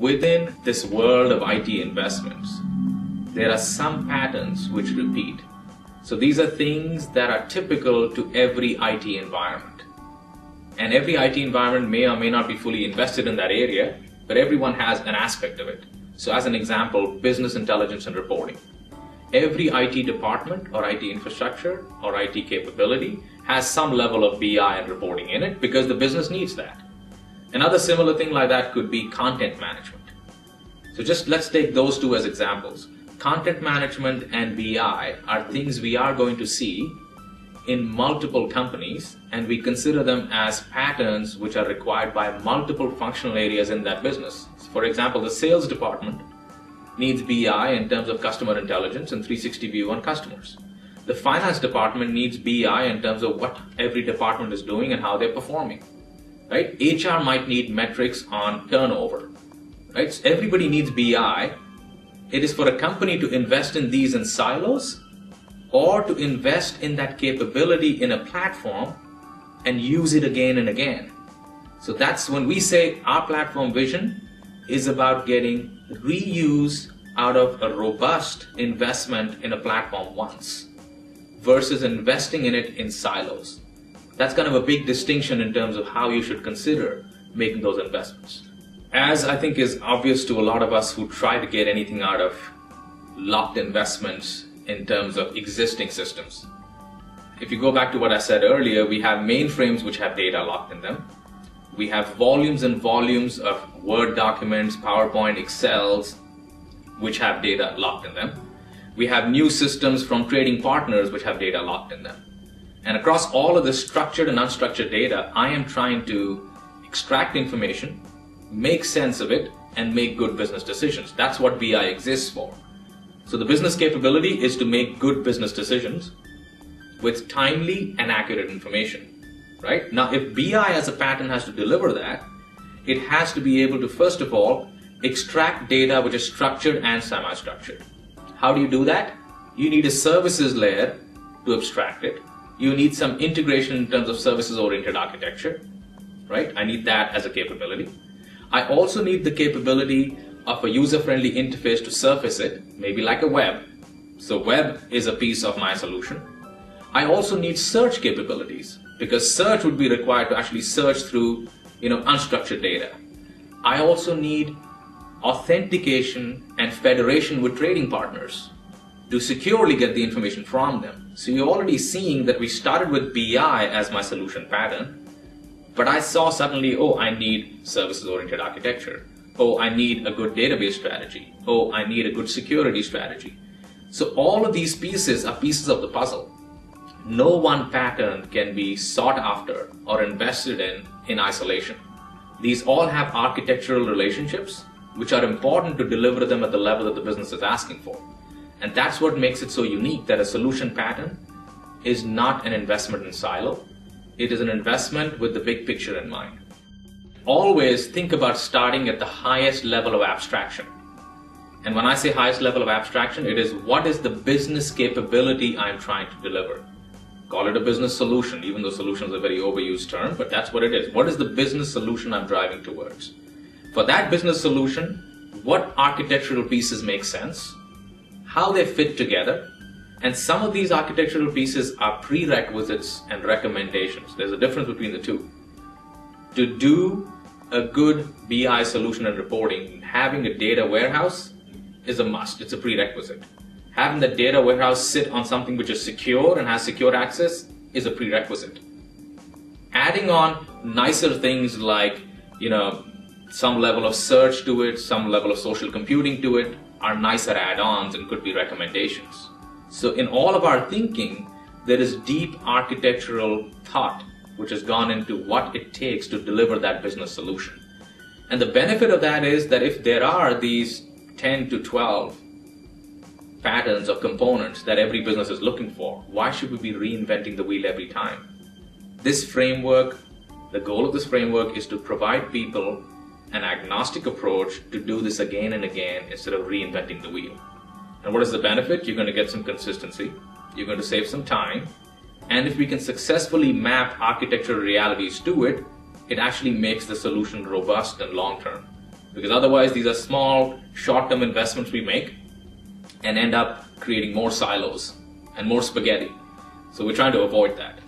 Within this world of IT investments, there are some patterns which repeat. So these are things that are typical to every IT environment. And every IT environment may or may not be fully invested in that area, but everyone has an aspect of it. So as an example, business intelligence and reporting. Every IT department or IT infrastructure or IT capability has some level of BI and reporting in it because the business needs that. Another similar thing like that could be content management. So just let's take those two as examples. Content management and BI are things we are going to see in multiple companies, and we consider them as patterns which are required by multiple functional areas in that business. For example, the sales department needs BI in terms of customer intelligence and 360 view on customers. The finance department needs BI in terms of what every department is doing and how they're performing. Right? HR might need metrics on turnover. Right? So everybody needs BI. It is for a company to invest in these in silos or to invest in that capability in a platform and use it again and again. So that's when we say our platform vision is about getting reuse out of a robust investment in a platform once versus investing in it in silos. That's kind of a big distinction in terms of how you should consider making those investments. As I think is obvious to a lot of us who try to get anything out of locked investments in terms of existing systems. If you go back to what I said earlier, we have mainframes which have data locked in them. We have volumes and volumes of Word documents, PowerPoint, Excels, which have data locked in them. We have new systems from trading partners which have data locked in them. And across all of this structured and unstructured data, I am trying to extract information, make sense of it, and make good business decisions. That's what BI exists for. So the business capability is to make good business decisions with timely and accurate information. Right? Now, if BI as a pattern has to deliver that, it has to be able to, first of all, extract data which is structured and semi-structured. How do you do that? You need a services layer to abstract it. You need some integration in terms of services-oriented architecture. Right? I need that as a capability. I also need the capability of a user-friendly interface to surface it, maybe like a web. So web is a piece of my solution. I also need search capabilities because search would be required to actually search through, unstructured data. I also need authentication and federation with trading partners to securely get the information from them. So you're already seeing that we started with BI as my solution pattern, but I saw suddenly, I need services-oriented architecture. I need a good database strategy. I need a good security strategy. So all of these pieces are pieces of the puzzle. No one pattern can be sought after or invested in isolation. These all have architectural relationships which are important to deliver them at the level that the business is asking for. And that's what makes it so unique, that a solution pattern is not an investment in silo. It is an investment with the big picture in mind. Always think about starting at the highest level of abstraction. And when I say highest level of abstraction, it is what is the business capability I'm trying to deliver. Call it a business solution, even though solution is a very overused term, but that's what it is. What is the business solution I'm driving towards? For that business solution, what architectural pieces make sense, how they fit together, and some of these architectural pieces are prerequisites and recommendations. There's a difference between the two. To do a good BI solution and reporting, having a data warehouse is a must. It's a prerequisite. Having the data warehouse sit on something which is secure and has secure access is a prerequisite. Adding on nicer things like, some level of search to it, some level of social computing to it are nicer add-ons and could be recommendations. So in all of our thinking, there is deep architectural thought which has gone into what it takes to deliver that business solution. And the benefit of that is that if there are these 10 to 12 patterns or components that every business is looking for, why should we be reinventing the wheel every time? This framework, the goal of this framework is to provide people an agnostic approach to do this again and again instead of reinventing the wheel. And what is the benefit? You're going to get some consistency, you're going to save some time, and if we can successfully map architectural realities to it, it actually makes the solution robust and long-term. Because otherwise these are small, short-term investments we make and end up creating more silos and more spaghetti. So we're trying to avoid that.